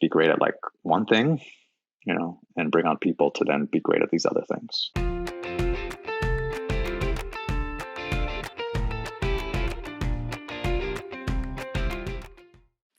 be great at like one thing, and bring on people to then be great at these other things.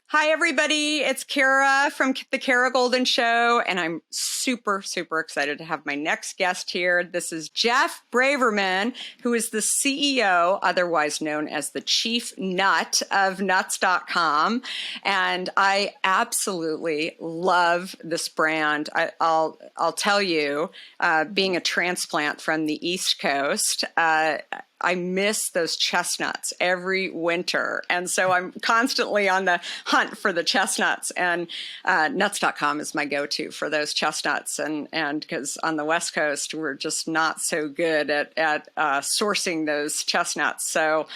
Hi, everybody. It's Kara from the Kara Goldin Show, and I'm super, super excited to have my next guest here. This is Jeff Braverman, who is the CEO, otherwise known as the Chief Nut of Nuts.com. And I absolutely love this brand. I'll tell you, being a transplant from the East Coast, I miss those chestnuts every winter. And so I'm constantly on the hunt for the chestnuts, and nuts.com is my go-to for those chestnuts. And because on the West Coast, we're just not so good at sourcing those chestnuts. So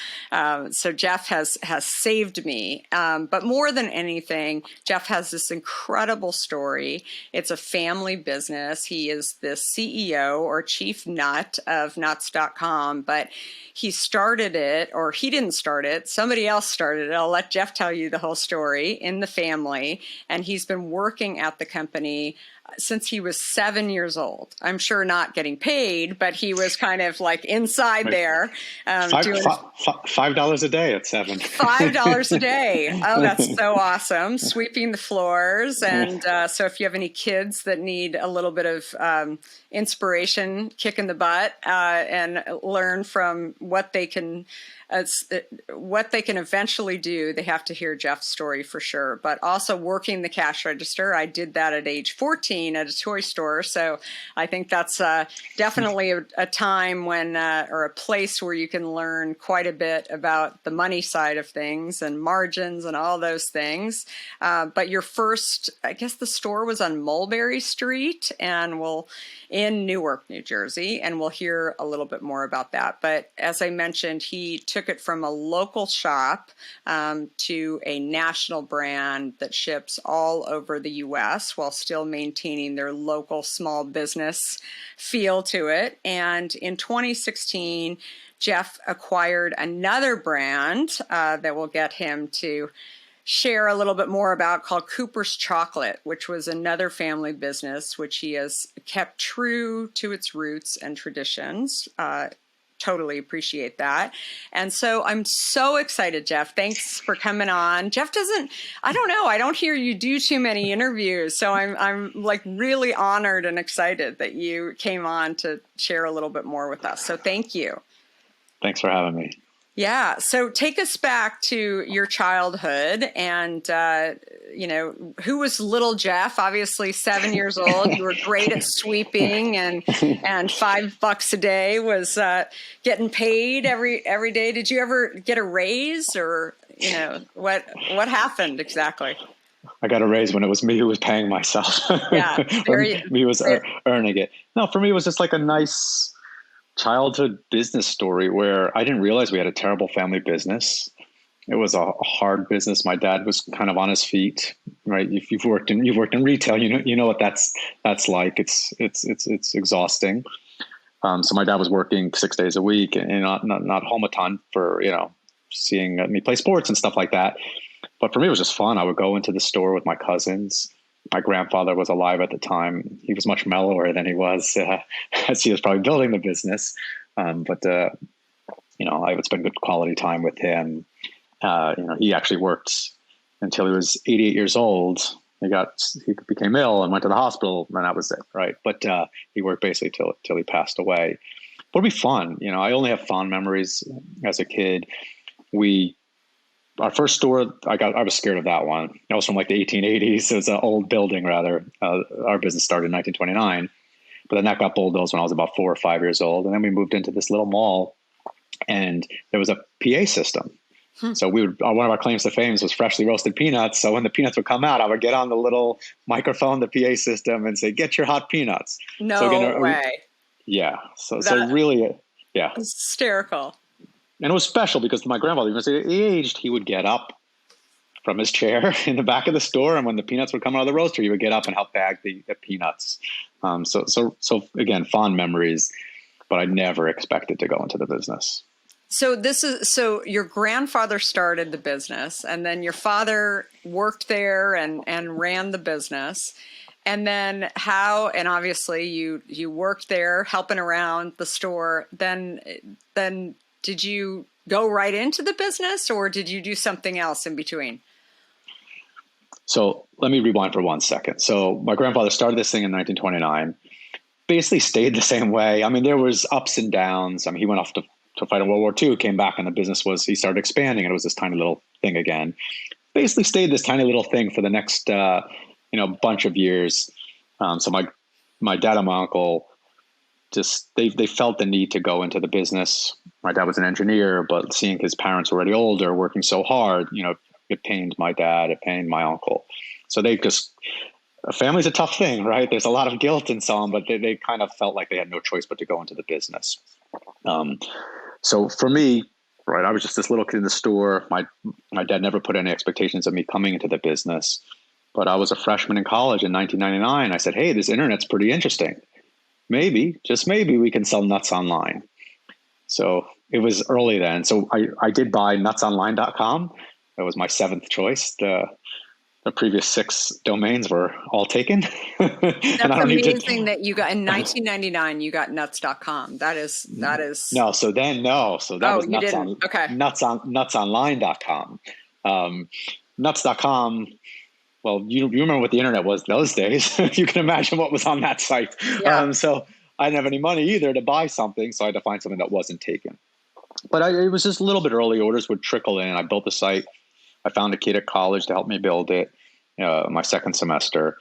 Jeff has saved me. But more than anything, Jeff has this incredible story. It's a family business. He is the CEO or chief nut of nuts.com, but he started it, or he didn't start it. Somebody else started it. I'll let Jeff tell you the whole story in the family. And he's been working at the company since he was 7 years old. I'm sure not getting paid, but he was kind of like inside there. $5 a day at 7. $5 a day. Oh, that's so awesome. Sweeping the floors. And so if you have any kids that need a little bit of inspiration, kick in the butt, and learn from what they can eventually do, they have to hear Jeff's story for sure. But also working the cash register. I did that at age 14 at a toy store. So I think that's definitely a time when, or a place where you can learn quite a bit about the money side of things and margins and all those things. But your first, I guess the store was on Mulberry Street and in Newark, New Jersey, and we'll hear a little bit more about that. But as I mentioned, he took it from a local shop to a national brand that ships all over the U.S. while still maintaining their local small business feel to it. And in 2016, Jeff acquired another brand that will get him to share a little bit more about, called Cooper's Chocolate, which was another family business, which he has kept true to its roots and traditions. Totally appreciate that. And so I'm so excited, Jeff. Thanks for coming on. Jeff I don't hear you do too many interviews. So I'm like really honored and excited that you came on to share a little bit more with us. So thank you. Thanks for having me. Yeah. So take us back to your childhood and, who was little Jeff? Obviously 7 years old. You were great at sweeping and $5 a day was getting paid every day. Did you ever get a raise or, what happened exactly? I got a raise when it was me who was paying myself. Yeah. Me who was earning it. No, for me, it was just like a nice childhood business story where I didn't realize we had a terrible family business. It was a hard business. My dad was kind of on his feet, right? If you've worked in retail, you know what that's like. It's exhausting. So my dad was working 6 days a week and not home a ton for, seeing me play sports and stuff like that. But for me, it was just fun. I would go into the store with my cousins. My grandfather was alive at the time. He was much mellower than he was as he was probably building the business. I would spend good quality time with him. He actually worked until he was 88 years old. He became ill and went to the hospital, and that was it, right? But he worked basically till he passed away. But it'd be fun. I only have fond memories as a kid. Our first store, I was scared of that one. It was from like the 1880s. It was an old building, rather. Our business started in 1929, but then that got bulldozed when I was about 4 or 5 years old. And then we moved into this little mall, and there was a PA system. So one of our claims to fame was freshly roasted peanuts. So when the peanuts would come out, I would get on the little microphone, the PA system, and say, "Get your hot peanuts." No way. Yeah. So really, yeah. Hysterical. And it was special because my grandfather, as he aged, he would get up from his chair in the back of the store, and when the peanuts would come out of the roaster, he would get up and help bag the peanuts. So again, fond memories, but I never expected to go into the business. So your grandfather started the business, and then your father worked there and ran the business. And then and obviously you worked there helping around the store. Then did you go right into the business, or did you do something else in between? So let me rewind for 1 second. So my grandfather started this thing in 1929, basically stayed the same way. I mean, there was ups and downs. I mean, he went off to fight in World War II, came back, and the business he started expanding, and it was this tiny little thing again. Basically stayed this tiny little thing for the next, bunch of years. So my dad and my uncle they felt the need to go into the business. My dad was an engineer, but seeing his parents already older, working so hard, it pained my dad, it pained my uncle. So a family's a tough thing, right? There's a lot of guilt and so on, but they kind of felt like they had no choice but to go into the business. So for me, right, I was just this little kid in the store. My dad never put any expectations of me coming into the business, but I was a freshman in college in 1999. I said, hey, this internet's pretty interesting. Maybe, just maybe, we can sell nuts online. So it was early then. So I did buy nutsonline.com. That was my seventh choice. The previous 6 domains were all taken. That's amazing that you got in 1999. You got nuts.com. That is. No. So that was nutsonline.com. Nuts.com. Well, you remember what the internet was those days. You can imagine what was on that site. Yeah. So I didn't have any money either to buy something, so I had to find something that wasn't taken. But it was just a little bit early. Orders would trickle in. I built the site. I found a kid at college to help me build it, my second semester.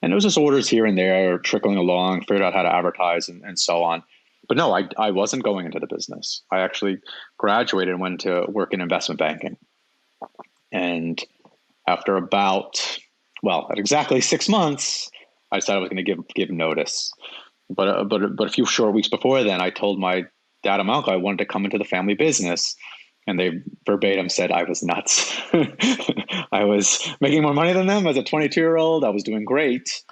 And it was just orders here and there trickling along, figured out how to advertise and so on. But no, I wasn't going into the business. I actually graduated and went to work in investment banking. And after at exactly 6 months, I decided I was going to give notice. But a few short weeks before then, I told my dad and my uncle I wanted to come into the family business. And they verbatim said I was nuts. I was making more money than them as a 22-year-old. I was doing great.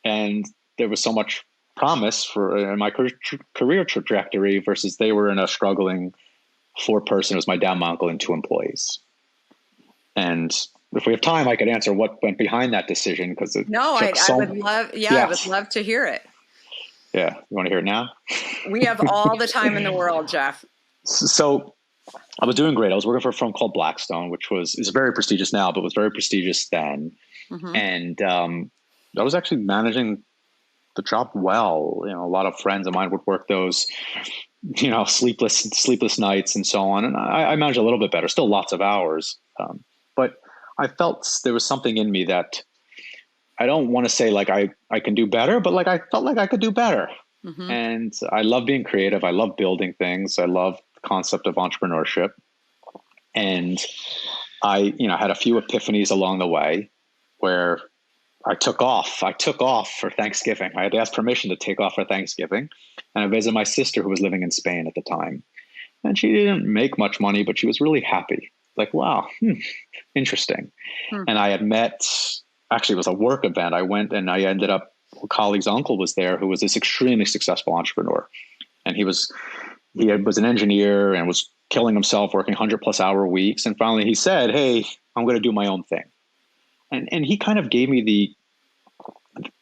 And there was so much promise in my career trajectory versus they were in a struggling 4-person. It was my dad, my uncle, and 2 employees. And if we have time, I could answer what went behind that decision because I would love. Yeah, I would love to hear it. Yeah, you want to hear it now? We have all the time in the world, Jeff. So I was doing great. I was working for a firm called Blackstone, which is very prestigious now, but was very prestigious then. Mm-hmm. And I was actually managing the job well. A lot of friends of mine would work those, sleepless nights and so on. And I managed a little bit better. Still lots of hours, but I felt there was something in me that I don't want to say like I can do better, but like I felt like I could do better. Mm-hmm. And I love being creative. I love building things. I love the concept of entrepreneurship. And I had a few epiphanies along the way where I took off for Thanksgiving. I had to ask permission to take off for Thanksgiving. And I visited my sister who was living in Spain at the time. And she didn't make much money, but she was really happy. Like, wow, interesting. And I had actually it was a work event. I went and I ended up, a colleague's uncle was there who was this extremely successful entrepreneur. And he was an engineer and was killing himself, working 100+ hour weeks. And finally he said, hey, I'm going to do my own thing. And he kind of gave me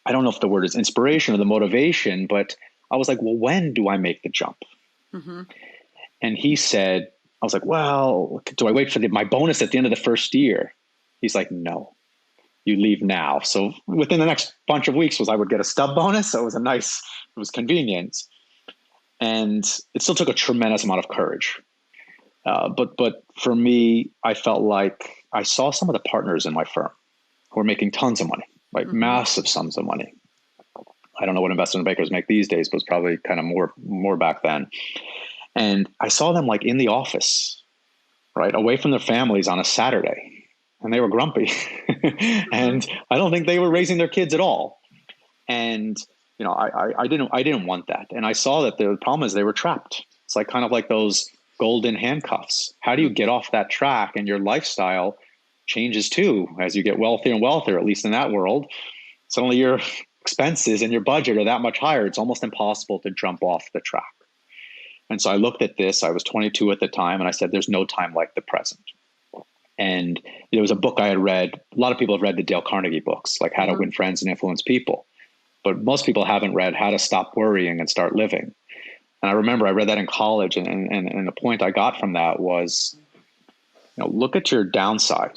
I don't know if the word is inspiration or the motivation, but I was like, well, when do I make the jump? Mm-hmm. And he said, I was like, well, do I wait for my bonus at the end of the first year? He's like, no, you leave now. So within the next bunch of weeks I would get a stub bonus. So it was convenient. And it still took a tremendous amount of courage. But for me, I felt like I saw some of the partners in my firm who were making tons of money, like mm-hmm. massive sums of money. I don't know what investment bankers make these days, but it's probably kind of more back then. And I saw them like in the office, right, away from their families on a Saturday, and they were grumpy. And I don't think they were raising their kids at all. And I didn't want that. And I saw that the problem is they were trapped. It's like kind of like those Goldin handcuffs. How do you get off that track? And your lifestyle changes too as you get wealthier and wealthier, at least in that world. Suddenly your expenses and your budget are that much higher. It's almost impossible to jump off the track. And so I looked at this, I was 22 at the time, and I said, there's no time like the present. And there was a book I had read. A lot of people have read the Dale Carnegie books, like How to Win Friends and Influence People. But most people haven't read How to Stop Worrying and Start Living. And I remember I read that in college, and the point I got from that was, look at your downside.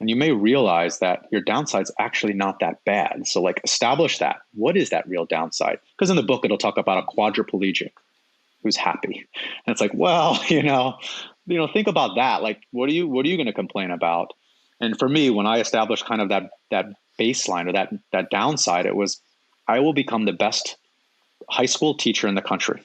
And you may realize that your downside's actually not that bad. So like establish that. What is that real downside? Because in the book, it'll talk about a quadriplegic who's happy. And it's like, well, think about that. Like, what are you going to complain about? And for me, when I established kind of that baseline or that downside, it was, I will become the best high school teacher in the country.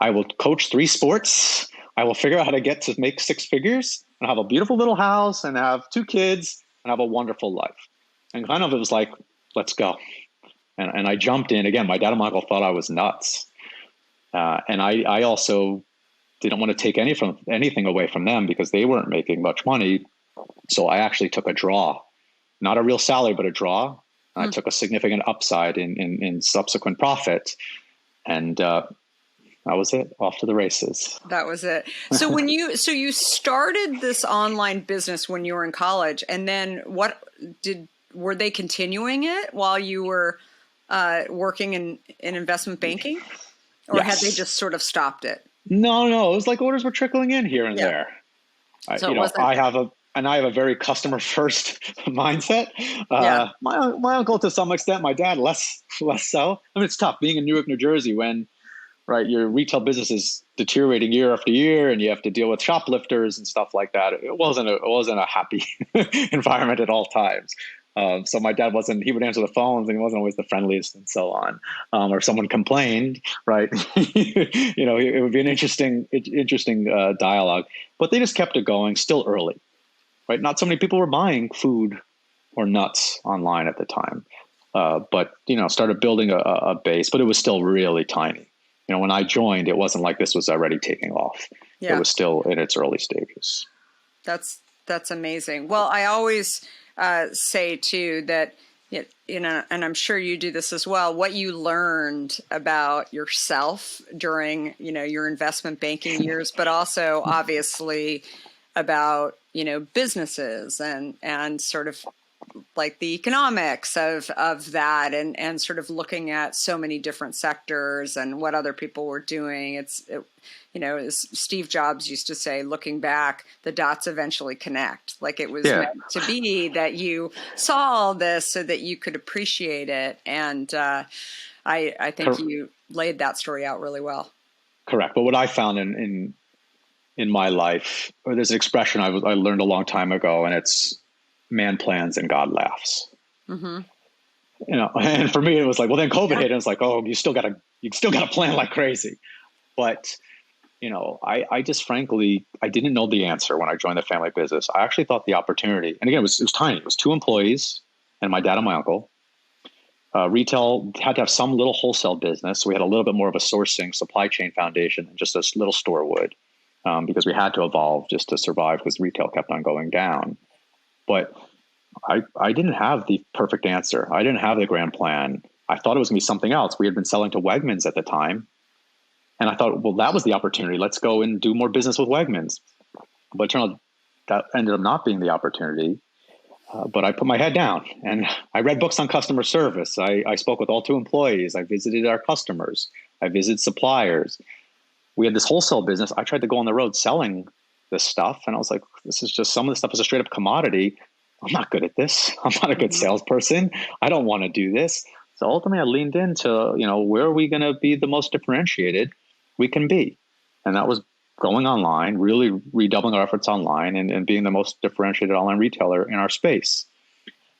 I will coach 3 sports. I will figure out how to get to make 6 figures and have a beautiful little house and have 2 kids and have a wonderful life. And kind of it was like, let's go. And I jumped in. Again, my dad and my uncle thought I was nuts. And I also didn't want to take anything away from them because they weren't making much money. So I actually took a draw, not a real salary, but a draw. I took a significant upside in subsequent profit. And that was it. Off to the races. That was it. So you started this online business when you were in college, and then were they continuing it while you were working in investment banking, or yes. had they just sort of stopped it? No. It was like orders were trickling in here and there. So I have a very customer first mindset. My uncle to some extent, my dad less so. I mean, it's tough being in Newark, New Jersey when, right, your retail business is deteriorating year after year, and you have to deal with shoplifters and stuff like that. It wasn't a happy environment at all times. So my dad he would answer the phones, and he wasn't always the friendliest, and so on. Or someone complained, right? It would be an interesting dialogue. But they just kept it going, still early, right? Not so many people were buying food or nuts online at the time, but started building a base. But it was still really tiny. When I joined, it wasn't like this was already taking off. Yeah. It was still in its early stages. That's amazing. Well, I always say too that, and I'm sure you do this as well, what you learned about yourself during, your investment banking years, but also obviously about, businesses and sort of like the economics of that and sort of looking at so many different sectors and what other people were doing. As Steve Jobs used to say, looking back, the dots eventually connect. Like it was meant to be that you saw all this so that you could appreciate it. And I think you laid that story out really well. Correct. But what I found in my life, or there's an expression I learned a long time ago, and it's, man plans and God laughs. Mm-hmm. And for me, it was like, well, then COVID hit, and it's like, oh, you still got to plan like crazy. But, I just frankly, I didn't know the answer when I joined the family business. I actually thought the opportunity, and again, it was tiny. It was 2 employees and my dad and my uncle. Retail had to have some little wholesale business. So we had a little bit more of a sourcing supply chain foundation than just a little store would, because we had to evolve just to survive because retail kept on going down. But I didn't have the perfect answer. I didn't have the grand plan. I thought it was going to be something else. We had been selling to Wegmans at the time. And I thought, well, that was the opportunity. Let's go and do more business with Wegmans. But it turned out that ended up not being the opportunity. But I put my head down and I read books on customer service. I spoke with all 2 employees. I visited our customers. I visited suppliers. We had this wholesale business. I tried to go on the road selling this stuff. And I was like, this is just, some of the stuff is a straight up commodity. I'm not good at this. I'm not a good salesperson. I don't want to do this. So ultimately I leaned into, where are we going to be the most differentiated we can be? And that was going online, really redoubling our efforts online and being the most differentiated online retailer in our space.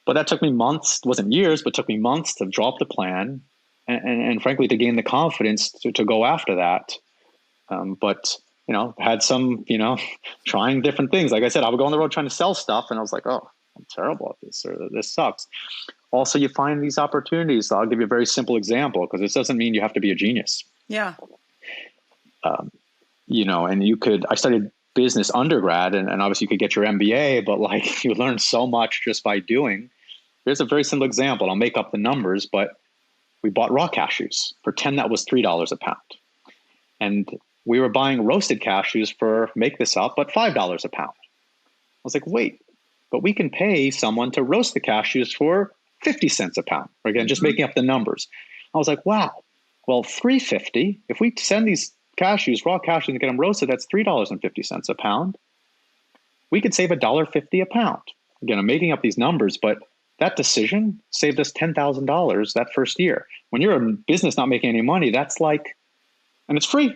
But that took me months, wasn't years, but took me months to draw up the plan and frankly, to gain the confidence to go after that. But had some, trying different things. Like I said, I would go on the road trying to sell stuff, and I was like, oh, I'm terrible at this, or this sucks. Also, you find these opportunities. So I'll give you a very simple example, because this doesn't mean you have to be a genius. Yeah. And I studied business undergrad, and obviously you could get your MBA, but like you learn so much just by doing. Here's a very simple example. I'll make up the numbers, but we bought raw cashews. For 10, that was $3 a pound. And we were buying roasted cashews for, make this up, but $5 a pound. I was like, wait, but we can pay someone to roast the cashews for 50 cents a pound. Or again, just making up the numbers. I was like, wow, well, $3.50. If we send these cashews, raw cashews, and get them roasted, that's $3.50 a pound. We could save $1.50 a pound. Again, I'm making up these numbers, but that decision saved us $10,000 that first year. When you're a business not making any money, that's like, and it's free.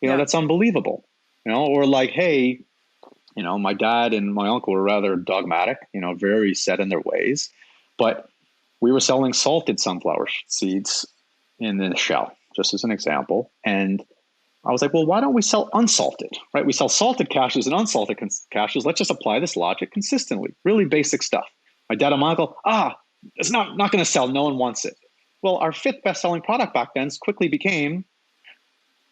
That's unbelievable. Or like, hey, my dad and my uncle were rather dogmatic, very set in their ways, but we were selling salted sunflower seeds in the shell, just as an example. And I was like, well, why don't we sell unsalted, right? We sell salted cashews and unsalted cashews. Let's just apply this logic consistently. Really basic stuff. My dad and my uncle, it's not going to sell. No one wants it. Well, our fifth best-selling product back then quickly became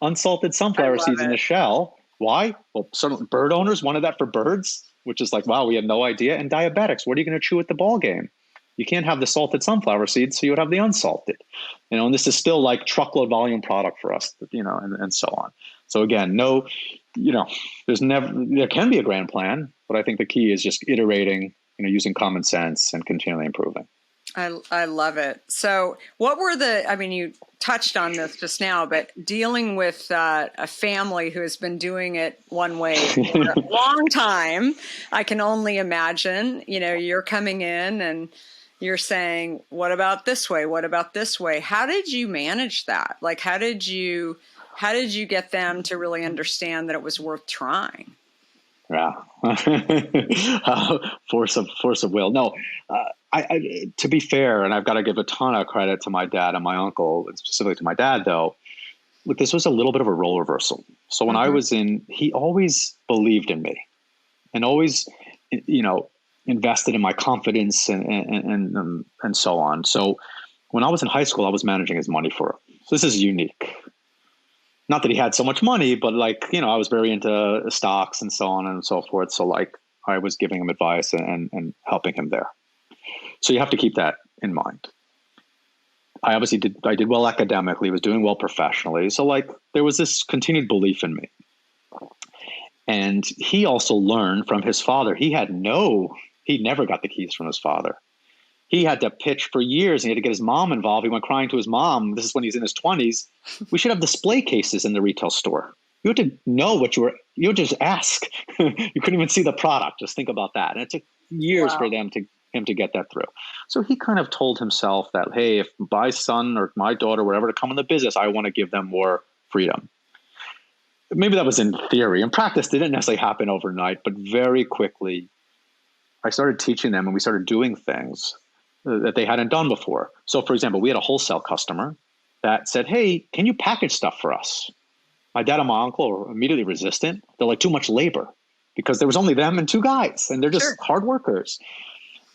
unsalted sunflower seeds in the shell. Why? Well, certain bird owners wanted that for birds, which is like, wow, we had no idea. And diabetics, what are you going to chew at the ball game? You can't have the salted sunflower seeds, so you would have the unsalted. And this is still like truckload volume product for us, and so on. So again, there can be a grand plan, but I think the key is just iterating, using common sense and continually improving. I love it. So what were you touched on this just now, but dealing with a family who has been doing it one way for a long time, I can only imagine, you're coming in and you're saying, what about this way? What about this way? How did you manage that? Like, how did you get them to really understand that it was worth trying? Yeah. Force of will. No, I to be fair, and I've got to give a ton of credit to my dad and my uncle, and specifically to my dad, though. Look, this was a little bit of a role reversal. So when I was he always believed in me and always, invested in my confidence and so on. So when I was in high school, I was managing his money for him. So this is unique. Not that he had so much money, but I was very into stocks and so on and so forth. So I was giving him advice and helping him there. So you have to keep that in mind. I did well academically, was doing well professionally. So there was this continued belief in me. And he also learned from his father. He never got the keys from his father. He had to pitch for years and he had to get his mom involved. He went crying to his mom. This is when he's in his 20s. We should have display cases in the retail store. You had to know you would just ask. You couldn't even see the product. Just think about that. And it took years for him to get that through. So he kind of told himself that, hey, if my son or my daughter were ever to come in the business, I want to give them more freedom. Maybe that was in theory. In practice, it didn't necessarily happen overnight, but very quickly, I started teaching them and we started doing things that they hadn't done before. So for example, we had a wholesale customer that said, hey, can you package stuff for us? My dad and my uncle were immediately resistant. They're like, too much labor, because there was only them and two guys and they're just hard workers.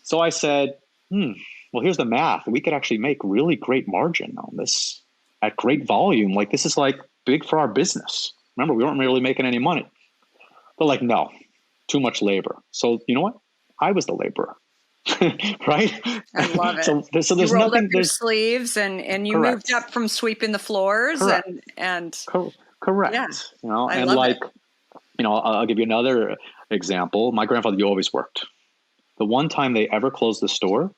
So I said, well, here's the math. We could actually make really great margin on this at great volume. This is big for our business. Remember, we weren't really making any money. They're like, no, too much labor. So you know what? I was the laborer. Right? I love it. So there's you rolled nothing. Up your sleeves and you moved up from sweeping the floors and correct. Yeah, I love it. I'll give you another example. My grandfather, he always worked. The one time they ever closed the store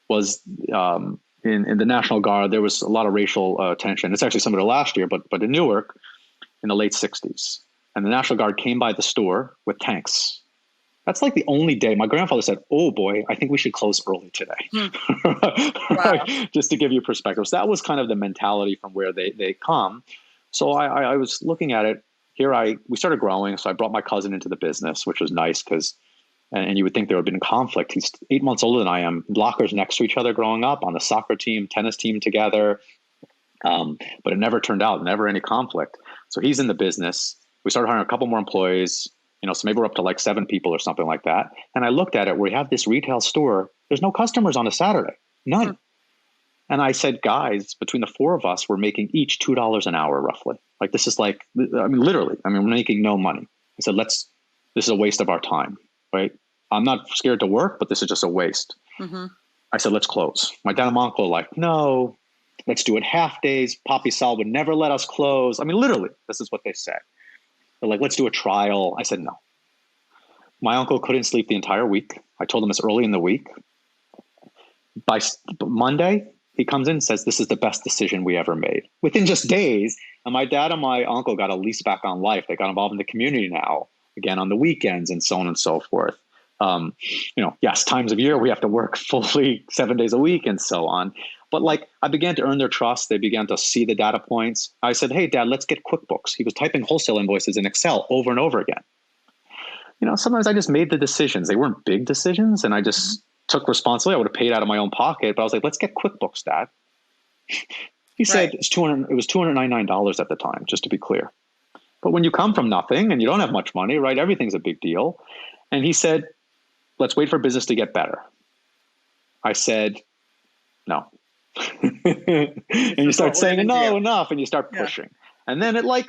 was in the National Guard. There was a lot of racial tension. It's actually similar to last year, but in Newark in the late 60s. And the National Guard came by the store with tanks. That's the only day. My grandfather said, oh boy, I think we should close early today. Right? Just to give you perspective. So that was kind of the mentality from where they come. So I was looking at it. We started growing. So I brought my cousin into the business, which was nice because, and you would think there would have been conflict. He's 8 months older than I am. Lockers next to each other growing up on the soccer team, tennis team together. But it never turned out, never any conflict. So he's in the business. We started hiring a couple more employees. So maybe we're up to 7 people or something like that. And I looked at it. We have this retail store. There's no customers on a Saturday. None. And I said, guys, between the 4 of us, we're making each $2 an hour, roughly. This is literally, we're making no money. I said, this is a waste of our time, right? I'm not scared to work, but this is just a waste. I said, let's close. My dad and my uncle were like, no, Let's do it half days. Poppy Sal would never let us close. I mean, literally, this is what they said. They're like, let's do a trial. I said, no. My uncle couldn't sleep the entire week. I told him this early in the week. By Monday, he comes in and says, this is the best decision we ever made. Within just days, and my dad and my uncle got a lease back on life. They got involved in the community now, again, on the weekends and so on and so forth. Yes, times of year we have to work fully 7 days a week and so on. But like, I began to earn their trust. They began to see the data points. I said, hey, Dad, let's get QuickBooks. He was typing wholesale invoices in Excel over and over again. Sometimes I just made the decisions. They weren't big decisions, and I just took responsibility. I would have paid out of my own pocket, but I was like, let's get QuickBooks, Dad. He said it was $299 at the time, just to be clear. But when you come from nothing and you don't have much money, right, everything's a big deal. And he said, let's wait for business to get better. I said, no. And you start saying, enough, and you start pushing. And then it was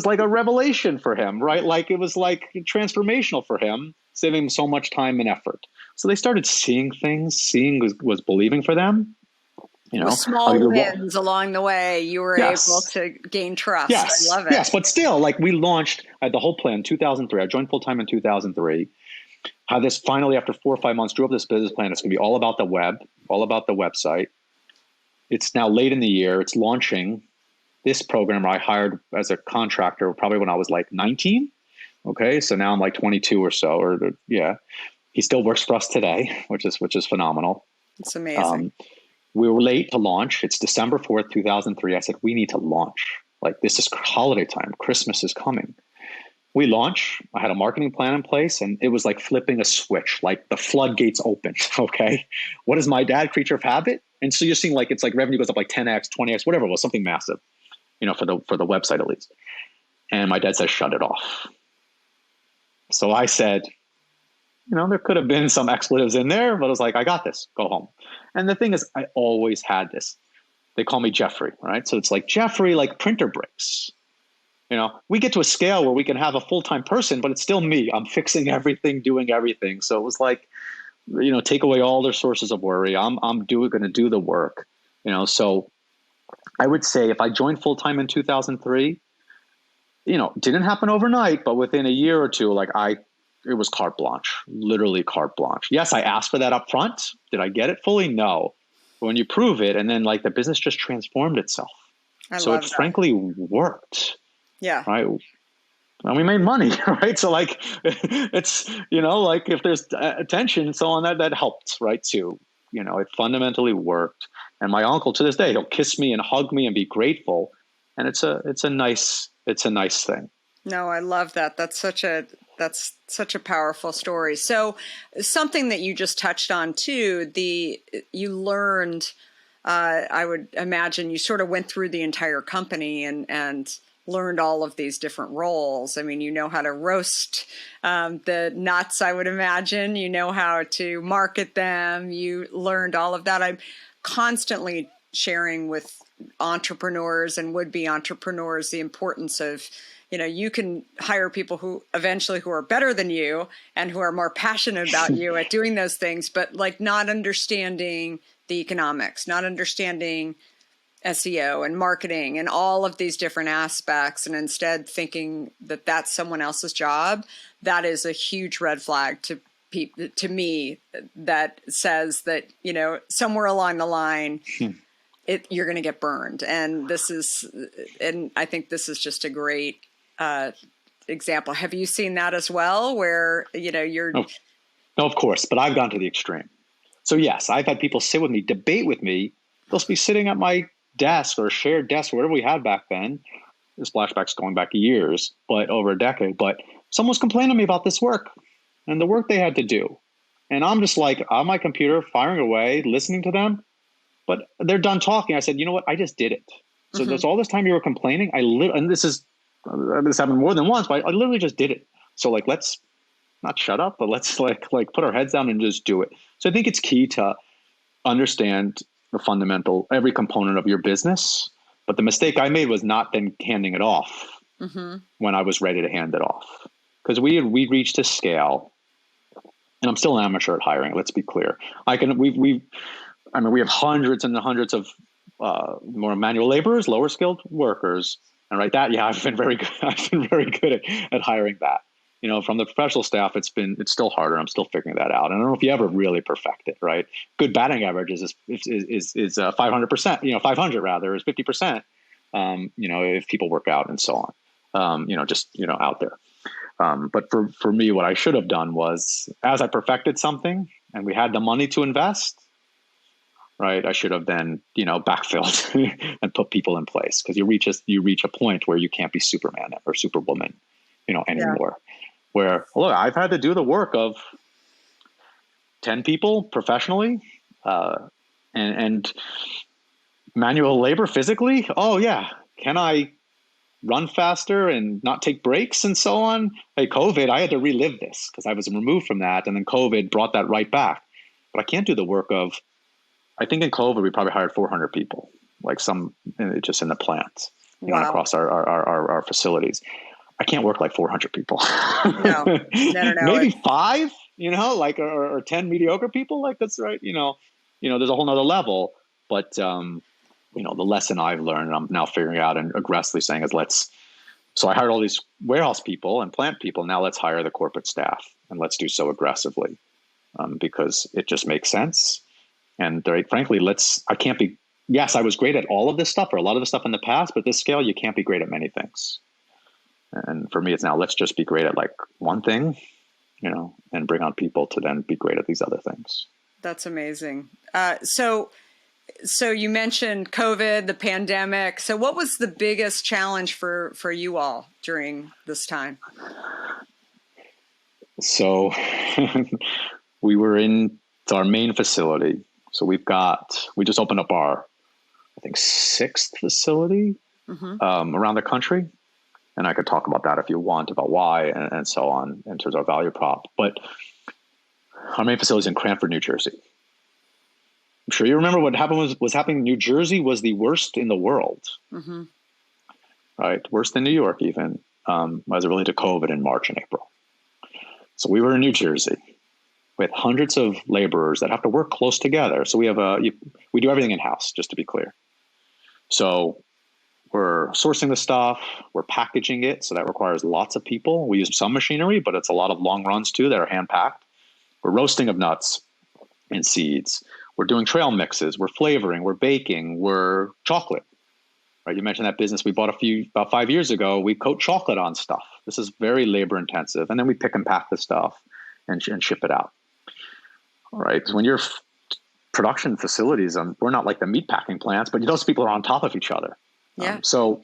like a revelation for him, right? Like it was like transformational for him, saving him so much time and effort. So they started seeing things. Seeing was believing for them. With small wins along the way, you were able to gain trust. Yes, I love it. Yes, but still, like we launched the whole plan in 2003. I joined full time in 2003. Had this finally, after 4 or 5 months, drew up this business plan. It's going to be all about the web, all about the website. It's now late in the year. It's launching. This programmer I hired as a contractor probably when I was like 19. Okay, so now I'm like 22 or so. He still works for us today, which is phenomenal. It's amazing. We were late to launch. It's December 4th, 2003. I said, we need to launch. Like, this is holiday time. Christmas is coming. We launch. I had a marketing plan in place, and it was like flipping a switch, like the floodgates opened. Okay. What is my dad, creature of habit? And so you're seeing like, it's like revenue goes up like 10x, 20x, whatever it was, something massive, for the website at least. And my dad says, shut it off. So I said, there could have been some expletives in there, but I was like, I got this, go home. And the thing is, I always had this. They call me Jeffrey, right? So it's like Jeffrey, like printer breaks. We get to a scale where we can have a full-time person, but it's still me. I'm fixing everything, doing everything. So it was like, take away all their sources of worry. I'm going to do the work, So I would say if I joined full-time in 2003, didn't happen overnight, but within a year or two, it was carte blanche, literally carte blanche. Yes, I asked for that up front. Did I get it fully? No. But when you prove it, and then the business just transformed itself. So it frankly worked. Yeah. Right. And we made money, right? So it's, if there's attention and so on, that helped, right? Too, it fundamentally worked. And my uncle to this day, he'll kiss me and hug me and be grateful. And it's a nice thing. No, I love that. That's such a powerful story. So something that you just touched on too, you learned, I would imagine you sort of went through the entire company and learned all of these different roles. I mean, you know how to roast the nuts, I would imagine. You know how to market them. You learned all of that. I'm constantly sharing with entrepreneurs and would-be entrepreneurs the importance of, you can hire people who are better than you and who are more passionate about you at doing those things, but not understanding the economics, not understanding SEO and marketing and all of these different aspects, and instead thinking that that's someone else's job. That is a huge red flag to me that says that, somewhere along the line, you're going to get burned. And I think this is just a great example. Have you seen that as well, where, you're... No, of course, but I've gone to the extreme. So yes, I've had people sit with me, debate with me. They'll be sitting at my desk or shared desk, whatever we had back then. This flashback's going back years, but over a decade. But someone's complaining to me about this work and the work they had to do. And I'm just like on my computer, firing away, listening to them. But they're done talking. I said, you know what? I just did it. So there's all this time you were complaining. And this happened more than once, but I literally just did it. So let's not shut up, but let's put our heads down and just do it. So I think it's key to understand the fundamental, every component of your business. But the mistake I made was not then handing it off when I was ready to hand it off. Because we reached a scale, and I'm still an amateur at hiring. Let's be clear. I mean, we have hundreds and hundreds of more manual laborers, lower skilled workers, and right that, yeah, I've been very good. I've been very good at hiring that. You know, from the professional staff, it's still harder. I'm still figuring that out. And I don't know if you ever really perfect it, right? Good batting averages is 500%. You know, 500 rather is 50%. You know, if people work out and so on. You know, just out there. But for me, what I should have done was, as I perfected something and we had the money to invest, right, I should have then, backfilled and put people in place, because you reach a point where you can't be Superman or Superwoman, anymore. Yeah. Where, look, I've had to do the work of 10 people professionally, and manual labor physically. Oh yeah. Can I run faster and not take breaks and so on? Hey, COVID, I had to relive this because I was removed from that. And then COVID brought that right back. But I can't do the work of, I think in COVID, we probably hired 400 people, like just in the plants, wow. Across our facilities. I can't work like 400 people. No. Maybe 5, or 10 mediocre people. Like, that's right. There's a whole nother level, but, the lesson I've learned, and I'm now figuring out and aggressively saying is so I hired all these warehouse people and plant people. Now let's hire the corporate staff, and let's do so aggressively, because it just makes sense. And frankly, yes, I was great at all of this stuff or a lot of the stuff in the past, but at this scale, you can't be great at many things. And for me, it's now, let's just be great at like one thing, and bring on people to then be great at these other things. That's amazing. So you mentioned COVID, the pandemic. So what was the biggest challenge for you all during this time? So we were in our main facility. So we just opened up our, I think, 6th facility around the country. And I could talk about that if you want, about why and so on in terms of our value prop. But our main facility is in Cranford, New Jersey. I'm sure you remember what happened was happening in New Jersey was the worst in the world, right? Worse than New York even, as it related to COVID in March and April. So we were in New Jersey with hundreds of laborers that have to work close together. So we do everything in-house, just to be clear. So we're sourcing the stuff, we're packaging it. So that requires lots of people. We use some machinery, but it's a lot of long runs too that are hand packed. We're roasting of nuts and seeds. We're doing trail mixes, we're flavoring, we're baking, we're chocolate, right? You mentioned that business we bought about 5 years ago. We coat chocolate on stuff. This is very labor intensive. And then we pick and pack the stuff and ship it out. All right. So when you're production facilities, we're not like the meat packing plants, but those people are on top of each other. Yeah. So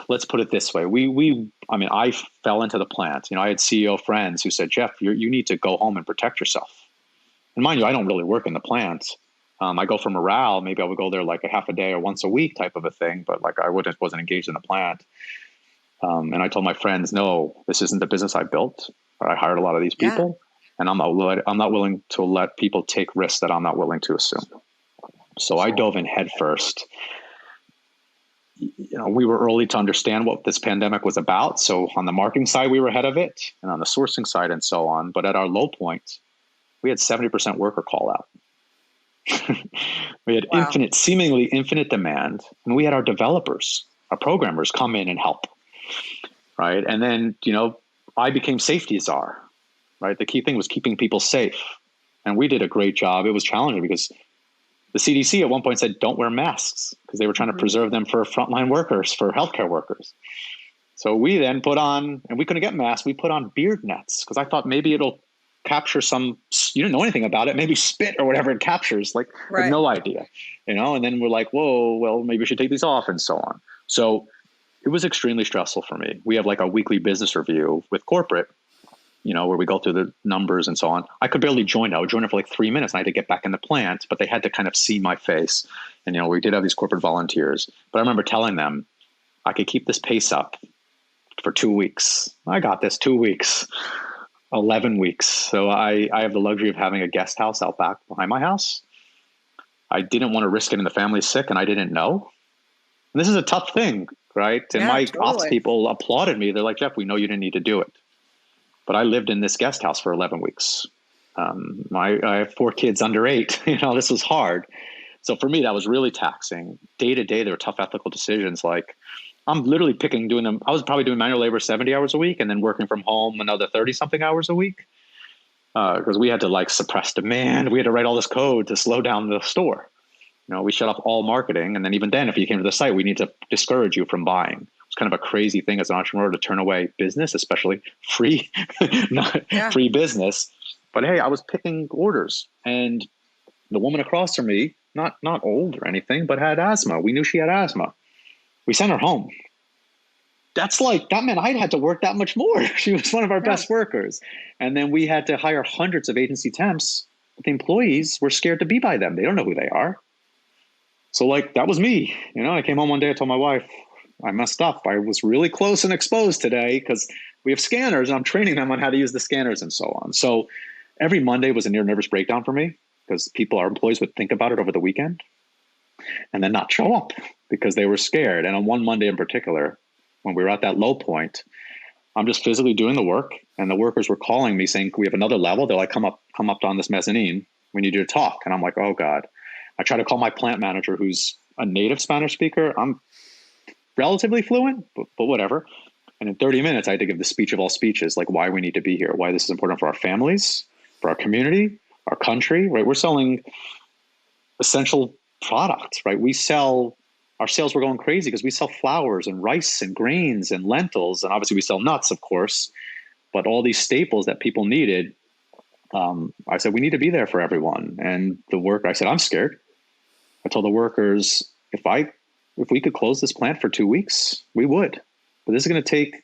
let's put it this way. I fell into the plant. I had CEO friends who said, Jeff, you need to go home and protect yourself. And mind you, I don't really work in the plant. I go for morale. Maybe I would go there like a half a day or once a week type of a thing, but like I wasn't engaged in the plant. And I told my friends, no, this isn't the business I built. I hired a lot of these people, and I'm not willing to let people take risks that I'm not willing to assume. So I dove in head first. We were early to understand what this pandemic was about. So on the marketing side, we were ahead of it, and on the sourcing side and so on. But at our low point, we had 70% worker call out. We had seemingly infinite demand. And we had our developers, our programmers come in and help. Right. And then, I became safety czar. Right. The key thing was keeping people safe. And we did a great job. It was challenging because the CDC at one point said, don't wear masks, because they were trying to preserve them for frontline workers, for healthcare workers. So we then put on, and we couldn't get masks, we put on beard nets, because I thought maybe it'll capture some, you didn't know anything about it, maybe spit or whatever it captures, I had no idea, and then we're like, whoa, well, maybe we should take these off and so on. So it was extremely stressful for me. We have like a weekly business review with corporate, where we go through the numbers and so on. I could barely join. I would join it for like 3 minutes and I had to get back in the plant, but they had to kind of see my face. And, we did have these corporate volunteers, but I remember telling them I could keep this pace up for 2 weeks. I got this 2 weeks, 11 weeks. So I have the luxury of having a guest house out back behind my house. I didn't want to risk getting the family sick, and I didn't know. And this is a tough thing, right? And my ops people applauded me. They're like, Jeff, we know you didn't need to do it. But I lived in this guest house for 11 weeks. I have 4 kids under 8. This was hard. So for me, that was really taxing. Day to day, there were tough ethical decisions. Like I'm literally doing them. I was probably doing manual labor 70 hours a week and then working from home another 30 something hours a week. Because we had to suppress demand. We had to write all this code to slow down the store. We shut off all marketing. And then even then, if you came to the site, we need to discourage you from buying. It's kind of a crazy thing as an entrepreneur to turn away business, especially free, not free business. But hey, I was picking orders, and the woman across from me, not old or anything, but had asthma. We knew she had asthma. We sent her home. That meant I had to work that much more. She was one of our best workers. And then we had to hire hundreds of agency temps. But the employees were scared to be by them. They don't know who they are. So that was me. I came home one day, I told my wife, I messed up. I was really close and exposed today because we have scanners and I'm training them on how to use the scanners and so on. So every Monday was a near nervous breakdown for me because our employees would think about it over the weekend and then not show up because they were scared. And on one Monday in particular, when we were at that low point, I'm just physically doing the work and the workers were calling me saying, we have another level. They're like, come up on this mezzanine. We need you to talk. And I'm like, oh God. I try to call my plant manager, who's a native Spanish speaker. I'm relatively fluent, but whatever. And in 30 minutes, I had to give the speech of all speeches, like why we need to be here, why this is important for our families, for our community, our country, right? We're selling essential products, right? Our sales were going crazy because we sell flours and rice and grains and lentils. And obviously we sell nuts, of course, but all these staples that people needed. I said, we need to be there for everyone. And I said, I'm scared. I told the workers, if we could close this plant for 2 weeks, we would. But this is going to take,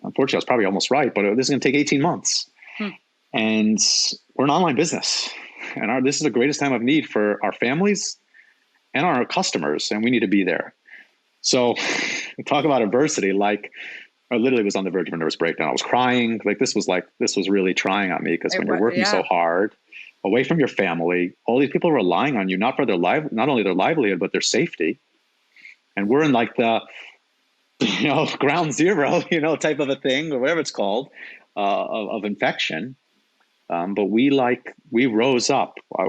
unfortunately, I was probably almost right, but this is going to take 18 months. And we're an online business. And this is the greatest time of need for our families and our customers. And we need to be there. So talk about adversity. I literally was on the verge of a nervous breakdown. I was crying. This was really trying on me because when you're working so hard, away from your family, all these people are relying on you, not for not only their livelihood, but their safety. And we're in the, ground zero, type of a thing or whatever it's called, of infection. But we rose up. I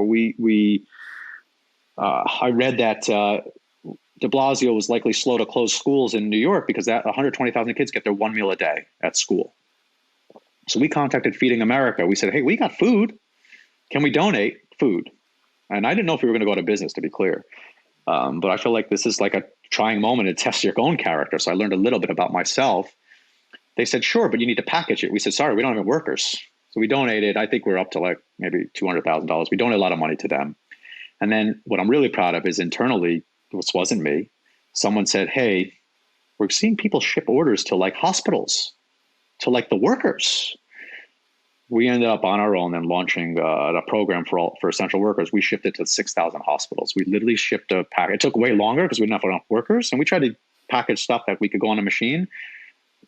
read that de Blasio was likely slow to close schools in New York because 120,000 kids get their 1 meal a day at school. So we contacted Feeding America. We said, hey, we got food. Can we donate food? And I didn't know if we were going to go out of business, to be clear. But I feel like this is a trying moment to test your own character. So I learned a little bit about myself. They said, sure, but you need to package it. We said, sorry, we don't have workers. So we donated, I think we're up to maybe $200,000. We donated a lot of money to them. And then what I'm really proud of is internally, this wasn't me. Someone said, hey, we're seeing people ship orders to hospitals, to the workers. We ended up on our own and launching a program for essential workers. We shipped it to 6,000 hospitals. We literally shipped a package. It took way longer because we didn't have enough workers. And we tried to package stuff that we could go on a machine.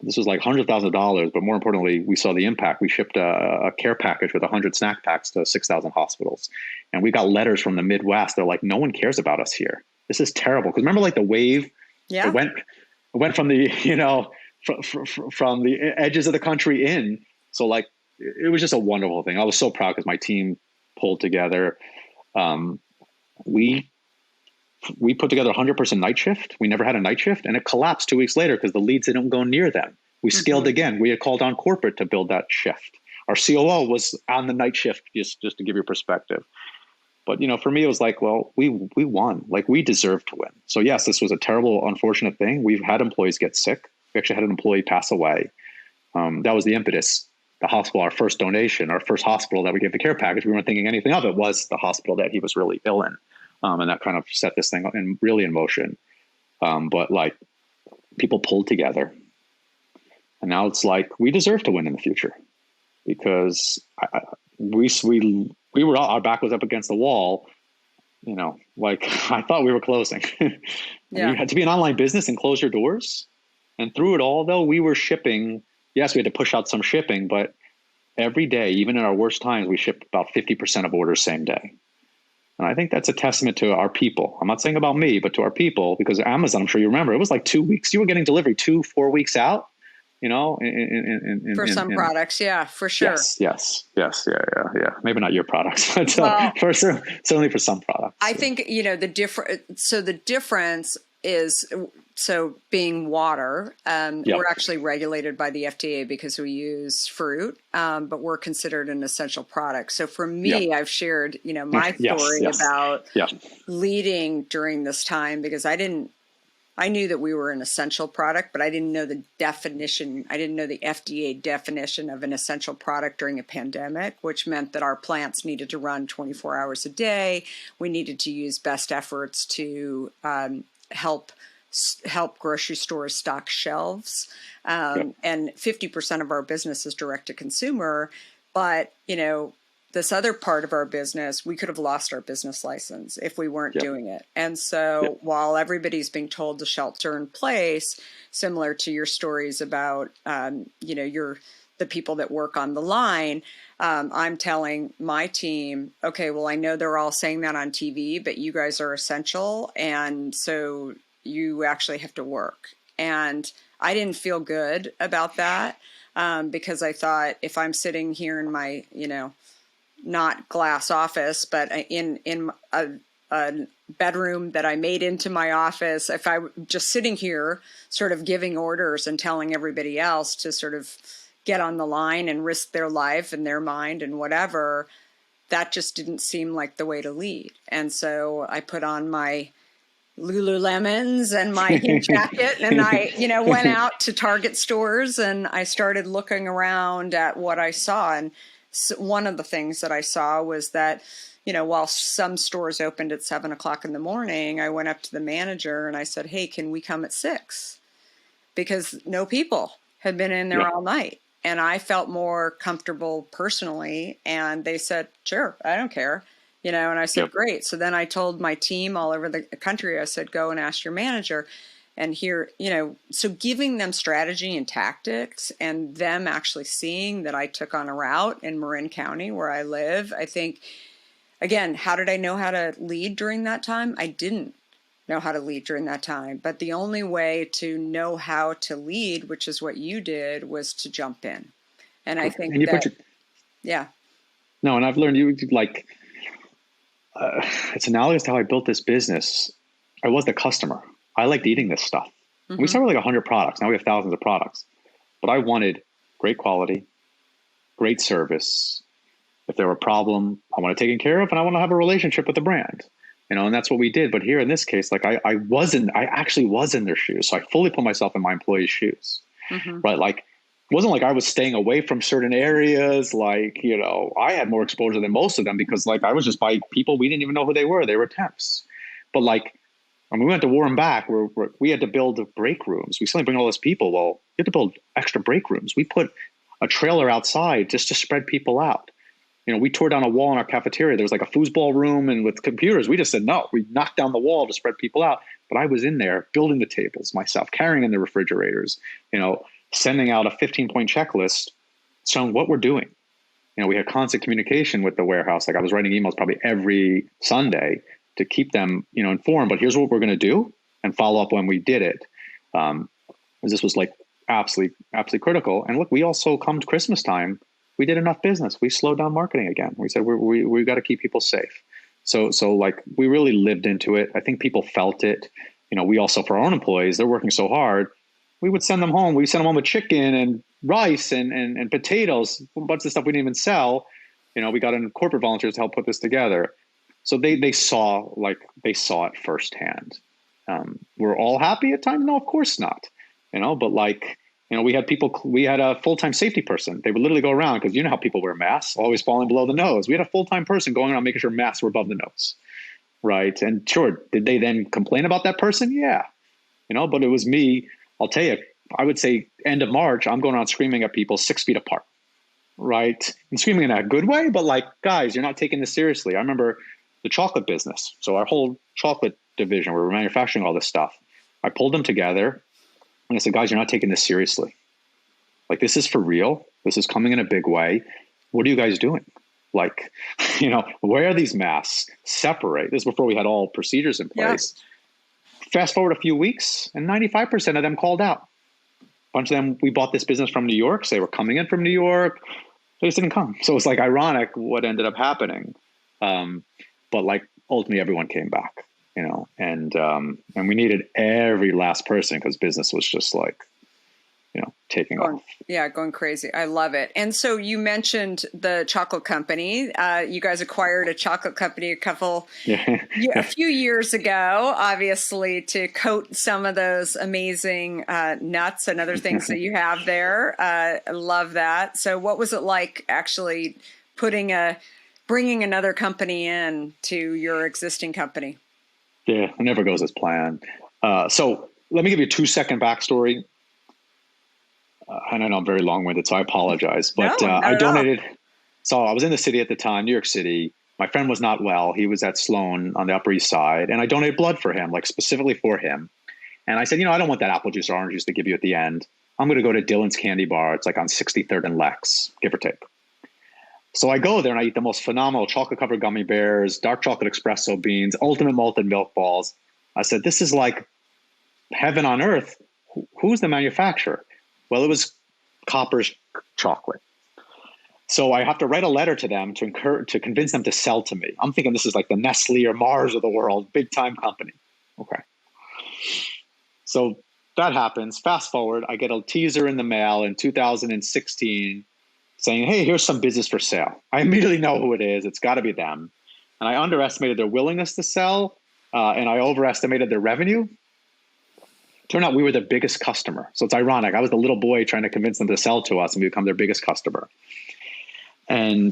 This was $100,000, but more importantly, we saw the impact. We shipped a care package with 100 snack packs to 6,000 hospitals. And we got letters from the Midwest. They're like, no one cares about us here. This is terrible. Because remember the wave? Yeah. It went from the, from the edges of the country in. So it was just a wonderful thing. I was so proud because my team pulled together. We put together a 100-person night shift. We never had a night shift, and it collapsed 2 weeks later because the leads didn't go near them. We scaled again. We had called on corporate to build that shift. Our COO was on the night shift, just to give you perspective. But for me, it was well, we won. We deserved to win. So yes, this was a terrible, unfortunate thing. We've had employees get sick. We actually had an employee pass away. That was the impetus. The hospital, our first donation, our first hospital that we gave the care package, we weren't thinking anything of it, was the hospital that he was really ill in. And that kind of set this thing really in motion. But people pulled together. And now it's we deserve to win in the future because we were, our back was up against the wall. I thought we were closing. Yeah. You had to be an online business and close your doors. And through it all, though, we were shipping. Yes, we had to push out some shipping, but every day, even in our worst times, we shipped about 50% of orders same day. And I think that's a testament to our people. I'm not saying about me, but to our people, because Amazon, I'm sure you remember, it was 2 weeks. You were getting delivery 4 weeks out. you know, For some products. Yeah, for sure. Yeah. Maybe not your products, but Well, certainly for some products. I think, you know, the difference is, so being water, we're actually regulated by the FDA because we use fruit, but we're considered an essential product. So for me, I've shared, you know, my story about leading during this time because I knew that we were an essential product, but I didn't know the definition. I didn't know the FDA definition of an essential product during a pandemic, which meant that our plants needed to run 24 hours a day. We needed to use best efforts to help grocery stores stock shelves. And 50% of our business is direct to consumer. But, you know, this other part of our business, we could have lost our business license if we weren't doing it. And so while everybody's being told to shelter in place, similar to your stories about, you know, the people that work on the line, I'm telling my team, okay, well, I know they're all saying that on TV, but you guys are essential. And so you actually have to work. And I didn't feel good about that because I thought if I'm sitting here in my, you know, not glass office, but in a bedroom that I made into my office, if I were just sitting here sort of giving orders and telling everybody else to sort of get on the line and risk their life and their mind and whatever, that just didn't seem like the way to lead. And so I put on my Lululemons and my jacket and I, you know, went out to Target stores and I started looking around at what I saw. And so one of the things that I saw was that, you know, while some stores opened at 7:00 in the morning, I went up to the manager and I said, hey, can we come at 6? Because no people had been in there all night. And I felt more comfortable personally. And they said, sure, I don't care. You know, and I said, great. So then I told my team all over the country, I said, go and ask your manager. And here, you know, so giving them strategy and tactics and them actually seeing that I took on a route in Marin County where I live. I think, again, how did I know how to lead during that time? I didn't know how to lead during that time. But the only way to know how to lead, which is what you did, was to jump in. And I think No, and I've learned it's analogous to how I built this business. I was the customer. I liked eating this stuff. We started with like 100 products. Now we have thousands of products. But I wanted great quality, great service. If there were a problem, I want it taken care of, and I want to have a relationship with the brand. You know, and that's what we did. But here in this case, like I actually was in their shoes. So I fully put myself in my employees' shoes. Right? Like it wasn't like I was staying away from certain areas. Like, you know, I had more exposure than most of them because like I was just by people we didn't even know who they were. They were temps. But like when we went to War and Back, we had to build break rooms. We suddenly bring all those people. Well, you had to build extra break rooms. We put a trailer outside just to spread people out. You know, we tore down a wall in our cafeteria. There was like a foosball room and with computers. We just said, no, we knocked down the wall to spread people out. But I was in there building the tables myself, carrying in the refrigerators, you know, sending out a 15-point checklist showing what we're doing. You know, we had constant communication with the warehouse. Like I was writing emails probably every Sunday to keep them, you know, informed. But here's what we're going to do and follow up when we did it. This was like absolutely critical. And look, we also come to Christmas time, we did enough business. We slowed down marketing again. We said we got to keep people safe. So like we really lived into it. I think people felt it. You know, we also for our own employees, they're working so hard. We would send them home. We send them home with chicken and rice and potatoes, a bunch of stuff we didn't even sell. You know, we got in corporate volunteers to help put this together. So they saw it firsthand. We're all happy at times? No, of course not. You know, but like, you know, we had a full-time safety person. They would literally go around because you know how people wear masks, always falling below the nose. We had a full-time person going around making sure masks were above the nose. Right. And sure, did they then complain about that person? Yeah. You know, but it was me. I'll tell you, I would say end of March, I'm going around screaming at people 6 feet apart. Right. And screaming in a good way, but like, guys, you're not taking this seriously. I remember the chocolate business. So our whole chocolate division, where we're manufacturing all this stuff. I pulled them together and I said, guys, you're not taking this seriously. Like, this is for real. This is coming in a big way. What are you guys doing? Like, you know, wear these masks, separate. This is before we had all procedures in place. Yeah. Fast forward a few weeks and 95% of them called out. bunch of them, we bought this business from New York. So they were coming in from New York. They just didn't come. So it's like ironic what ended up happening. But like ultimately everyone came back, you know, and we needed every last person because business was just like, you know, taking off. Yeah, going crazy. I love it. And so you mentioned the chocolate company. You guys acquired a chocolate company a few years ago, obviously, to coat some of those amazing nuts and other things that you have there. I love that. So what was it like actually bringing another company in to your existing company? Yeah, it never goes as planned. So let me give you a 2-second backstory. And I know I'm very long-winded, so I apologize. But I donated. So I was in the city at the time, New York City. My friend was not well. He was at Sloan on the Upper East Side. And I donated blood for him, like specifically for him. And I said, you know, I don't want that apple juice or orange juice to give you at the end. I'm going to go to Dylan's Candy Bar. It's like on 63rd and Lex, give or take. So I go there and I eat the most phenomenal chocolate-covered gummy bears, dark chocolate espresso beans, ultimate malted milk balls. I said, this is like heaven on earth. Who's the manufacturer? Well, it was Copper's chocolate. So I have to write a letter to them to convince them to sell to me. I'm thinking this is like the Nestle or Mars of the world, big time company. Okay. So that happens. Fast forward, I get a teaser in the mail in 2016 saying, hey, here's some business for sale. I immediately know who it is. It's got to be them. And I underestimated their willingness to sell, and I overestimated their revenue. Turned out we were their biggest customer. So it's ironic. I was the little boy trying to convince them to sell to us and we become their biggest customer. And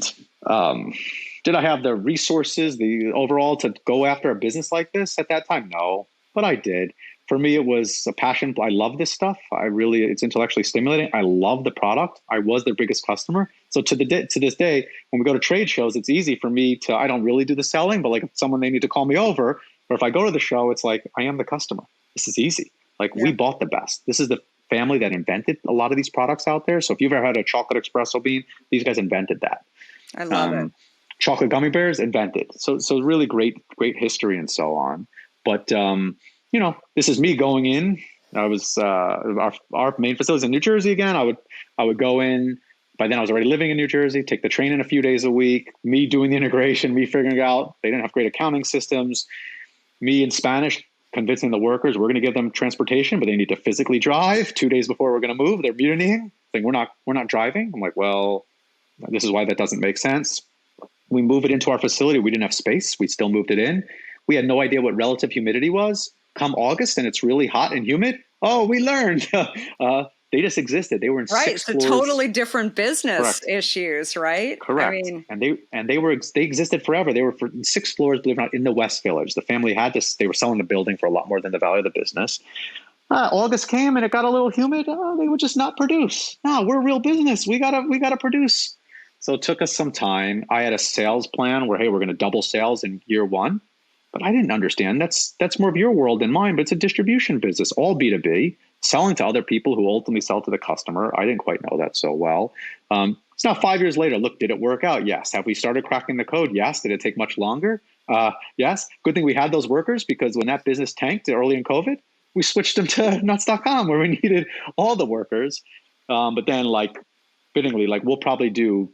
did I have the resources, the overall to go after a business like this at that time? No, but I did. For me, it was a passion. I love this stuff. It's intellectually stimulating. I love the product. I was their biggest customer. So to this day, when we go to trade shows, it's easy for me I don't really do the selling, but like if someone, they need to call me over, or if I go to the show, it's like, I am the customer. This is easy. Like we bought the best. This is the family that invented a lot of these products out there. So if you've ever had a chocolate espresso bean, these guys invented that. I love it. Chocolate gummy bears invented. So really great history and so on. But, you know, this is me going in. I was, our main facility is in New Jersey again. I would go in. By then I was already living in New Jersey, take the train in a few days a week, me doing the integration, me figuring it out. They didn't have great accounting systems. Me in Spanish, convincing the workers we're going to give them transportation, but they need to physically drive 2 days before we're going to move. They're mutinying, saying we're not driving. I'm like, well, this is why that doesn't make sense. We move it into our facility. We didn't have space. We still moved it in. We had no idea what relative humidity was. Come August and it's really hot and humid. Oh, we learned. They just existed. They were in six floors. Totally different business issues, right? Correct. I mean, they existed forever. They were for 6 floors, believe it or not, in the West Village. The family they were selling the building for a lot more than the value of the business. August came and it got a little humid. They would just not produce. No, we're a real business. We gotta produce. So it took us some time. I had a sales plan where, hey, we're going to double sales in year 1. But I didn't understand. That's more of your world than mine, but it's a distribution business, all B2B, selling to other people who ultimately sell to the customer. I didn't quite know that so well. It's now 5 years later. Look, did it work out? Yes. Have we started cracking the code? Yes. Did it take much longer? Yes. Good thing we had those workers, because when that business tanked early in COVID, we switched them to nuts.com where we needed all the workers. But then fittingly, we'll probably do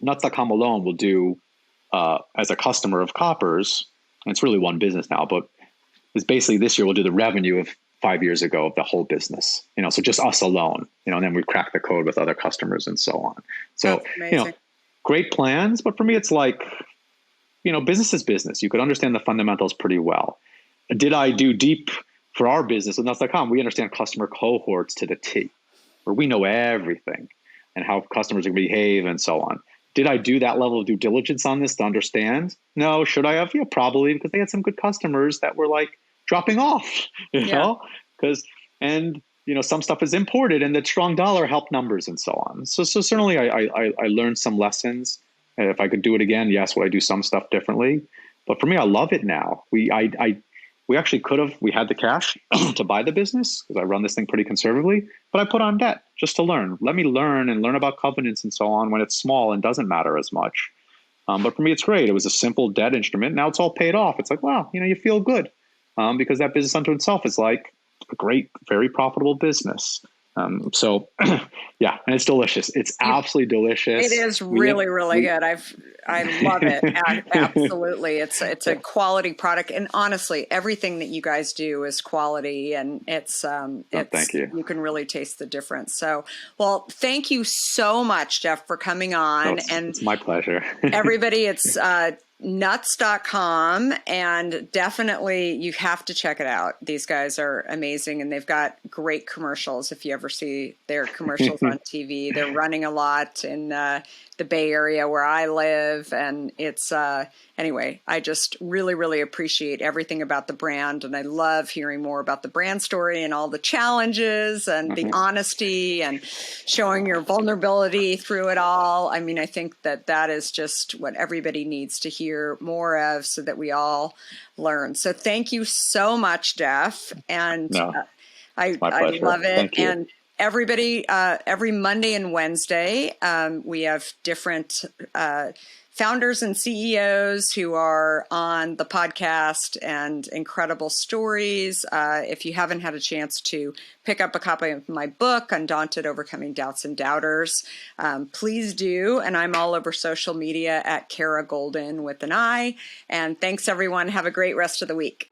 nuts.com alone. We'll do as a customer of Copper's. And it's really one business now, but it's basically this year we'll do the revenue of 5 years ago of the whole business, so just us alone, and then we crack the code with other customers and so on. So, great plans, but for me, it's business is business. You could understand the fundamentals pretty well. Did I do deep for our business with nuts.com? We understand customer cohorts to the T, where we know everything and how customers are going to behave and so on. Did I do that level of due diligence on this to understand? No. Should I have? Yeah, probably, because they had some good customers that were dropping off, you know, and some stuff is imported and the strong dollar helped numbers and so on. So certainly I learned some lessons. If I could do it again, yes, would I do some stuff differently? But for me, I love it now. We actually could have, we had the cash to buy the business because I run this thing pretty conservatively, but I put on debt just to learn. Let me learn about covenants and so on when it's small and doesn't matter as much. But for me, it's great. It was a simple debt instrument. Now it's all paid off. It's like, wow, you feel good because that business unto itself is a great, very profitable business. So yeah, and it's delicious. It's absolutely delicious. It is really, really good. I love it. Absolutely. It's a quality product. And honestly, everything that you guys do is quality, and thank you. You can really taste the difference. So, well, thank you so much, Jeff, for coming on. It's my pleasure. Everybody, it's nuts.com, and definitely you have to check it out. These guys are amazing, and they've got great commercials. If you ever see their commercials on TV, they're running a lot in the Bay Area where I live, and it's anyway, I just really, really appreciate everything about the brand, and I love hearing more about the brand story and all the challenges and the honesty and showing your vulnerability through it all. I mean, I think that is just what everybody needs to hear more of, so that we all learn. So thank you so much, Jeff. And I love it. Thank you. And everybody, every Monday and Wednesday, we have different founders and CEOs who are on the podcast, and incredible stories. If you haven't had a chance to pick up a copy of my book, Undaunted: Overcoming Doubts and Doubters, please do. And I'm all over social media at Kara Goldin with an I. And thanks, everyone. Have a great rest of the week.